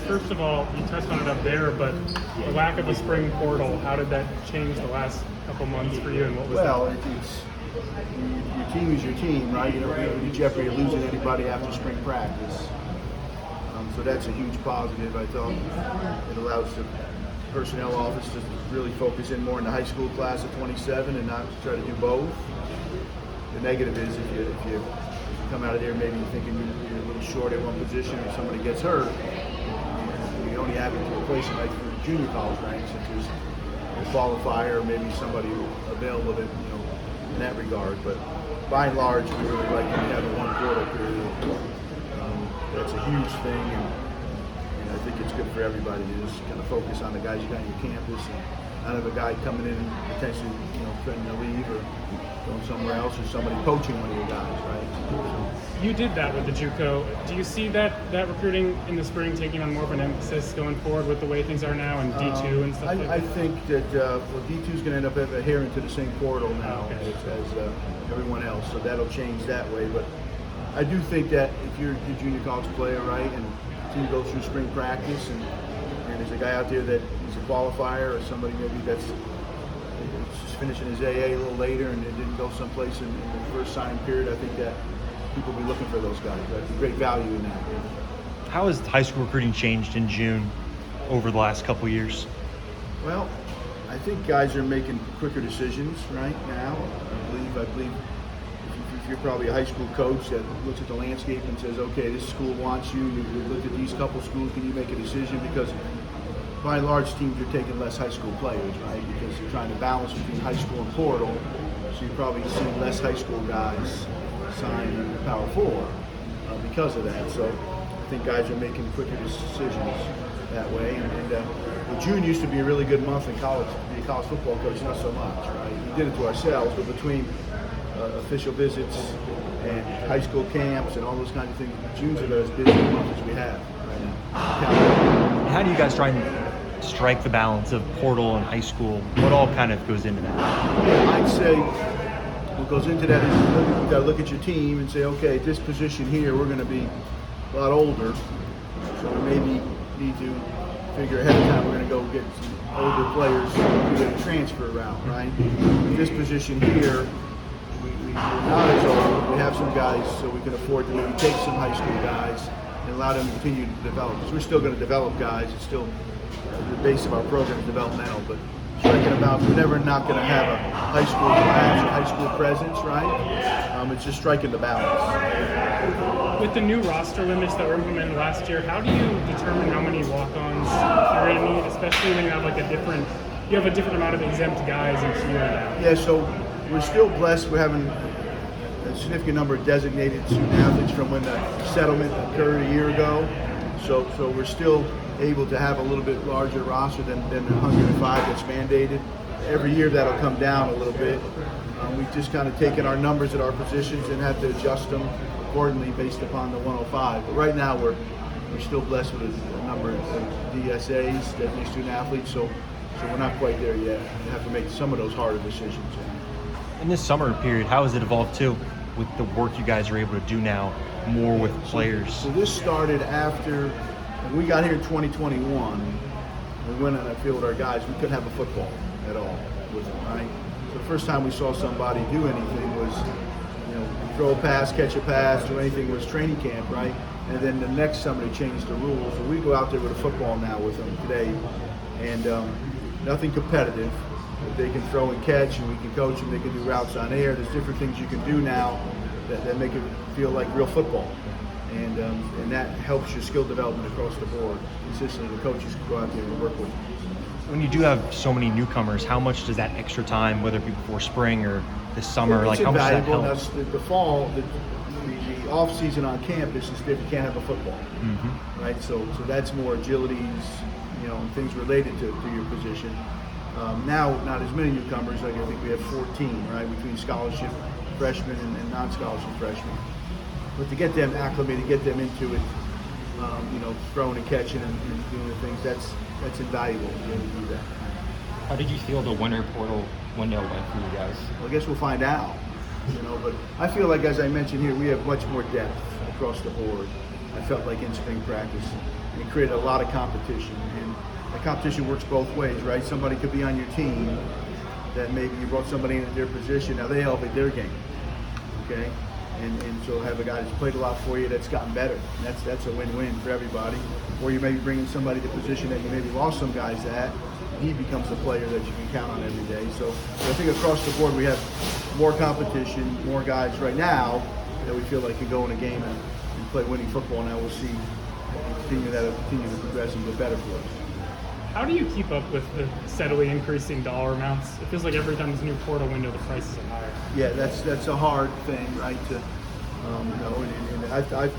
first of all, you touched on it up there, but the lack of a spring portal, how did that change the last couple months for you, and what was it's your team is your team, right? You don't have any jeopardy of losing anybody after spring practice. So that's a huge positive. I thought it allows the personnel office to really focus in more on the high school class of 27 and not try to do both. The negative is if you come out of there maybe thinking you're a little short at one position or somebody gets hurt, you only have to replace them right through the junior college ranks if there's a qualifier or maybe somebody available that, in that regard. But by and large, we really like when we have a one portal period. That's a huge thing, and I think it's good for everybody to just kind of focus on the guys you got on your campus and not have a guy coming in and potentially, threatening to leave or going somewhere else or somebody poaching one of your guys, right? You did that with the JUCO. Do you see that recruiting in the spring taking on more of an emphasis going forward with the way things are now and D2 and stuff like that? I think that D2 is going to end up adhering to the same portal now as everyone else, so that'll change that way. But I do think that if you're a junior college player, right, and the team goes through spring practice and there's a guy out there that is a qualifier or somebody maybe that's just finishing his AA a little later and it didn't go someplace in the first signing period, I think that people will be looking for those guys. That's great value in that. How has high school recruiting changed in June over the last couple of years? Well, I think guys are making quicker decisions right now. I believe if you're probably a high school coach that looks at the landscape and says, okay, this school wants you, you look at these couple schools, can you make a decision? Because by and large, teams are taking less high school players, right? Because they're trying to balance between high school and portal. So you probably see less high school guys sign in the Power Four because of that. So I think guys are making quicker decisions that way. And June used to be a really good month in college. To be a college football coach, not so much, right? We did it to ourselves, but between official visits and high school camps and all those kinds of things, June's about as busy a month as we have right now. How do you guys try and strike the balance of portal and high school? What all kind of goes into that? I'd say what goes into that is you've got to look at your team and say, okay, at this position here, we're going to be a lot older, so we maybe need to figure ahead of time we're going to go get some older players through the transfer route, right? This position here, we're not as old. We have some guys so we can afford to maybe take some high school guys and allow them to continue to develop. Because we're still going to develop guys. It's still the base of our program is developmental, but striking about, we're never not going to have a high school class or high school presence, right? It's just striking the balance. With the new roster limits that were implemented last year, how do you determine how many walk-ons you're going to need, especially when you have a different amount of exempt guys each year now? Yeah, so we're still blessed. We're having a significant number of designated student athletes from when the settlement occurred a year ago. So we're still able to have a little bit larger roster than the 105 that's mandated. Every year that'll come down a little bit. We've just kind of taken our numbers at our positions and had to adjust them accordingly based upon the 105. But right now we're still blessed with a number of DSAs, designated student athletes, so we're not quite there yet. We have to make some of those harder decisions. In this summer period, how has it evolved too with the work you guys are able to do now more with players? So this started after we got here in 2021. We went on that field with our guys. We couldn't have a football at all with them, right? So the first time we saw somebody do anything was, throw a pass, catch a pass, do anything was training camp, right? And then the next summer they changed the rules. So we go out there with a football now with them today, and nothing competitive. They can throw and catch, and we can coach them. They can do routes on air. There's different things you can do now that make it feel like real football, and that helps your skill development across the board. Consistently, the coaches can go out there and work with them. When you do have so many newcomers, how much does that extra time, whether it be before spring or this summer, It's how much does that invaluable. help? Now, the fall, the off season on campus is different. You can't have a football, right? So that's more agilities, things related to your position. Now, not as many newcomers. I think we have 14, right, between scholarship freshmen and non-scholarship freshmen. But to get them acclimated, get them into it, throwing and catching and doing the things, that's invaluable to be able to do that. How did you feel the winter portal window went for you guys? Well, I guess we'll find out, but I feel like, as I mentioned here, we have much more depth across the board. I felt like in spring practice, and create a lot of competition. And the competition works both ways, right? Somebody could be on your team that maybe you brought somebody into their position, now they elevate their game, okay? And so have a guy that's played a lot for you that's gotten better. And that's a win-win for everybody. Or you may be bringing somebody to the position that you maybe lost some guys at, he becomes a player that you can count on every day. So I think across the board we have more competition, more guys right now that we feel like can go in a game and play winning football. Now we'll see continue to progress and get better for us. How do you keep up with the steadily increasing dollar amounts? It feels like every time there's a new portal window, the prices are higher. Yeah, that's a hard thing, right? To and I've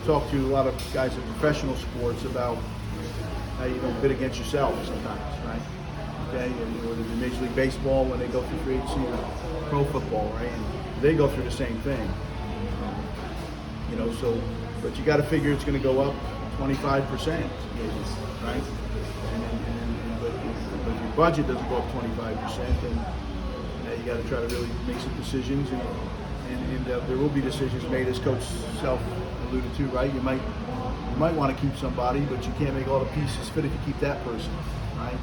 talked to a lot of guys in professional sports about how you don't bid against yourself sometimes, right? Okay, and whether it's in Major League Baseball when they go through free agency or pro football, right? And they go through the same thing. So but you got to figure it's going to go up 25%, right? But if your budget doesn't go up 25%, then you got to try to really make some decisions, and there will be decisions made, as Coach Self alluded to, right? You might want to keep somebody, but you can't make all the pieces fit if you keep that person, right?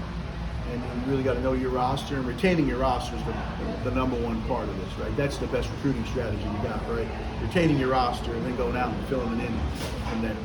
And you really got to know your roster, and retaining your roster is the number one part of this, right? That's the best recruiting strategy you got, right? Retaining your roster and then going out and filling it in from there.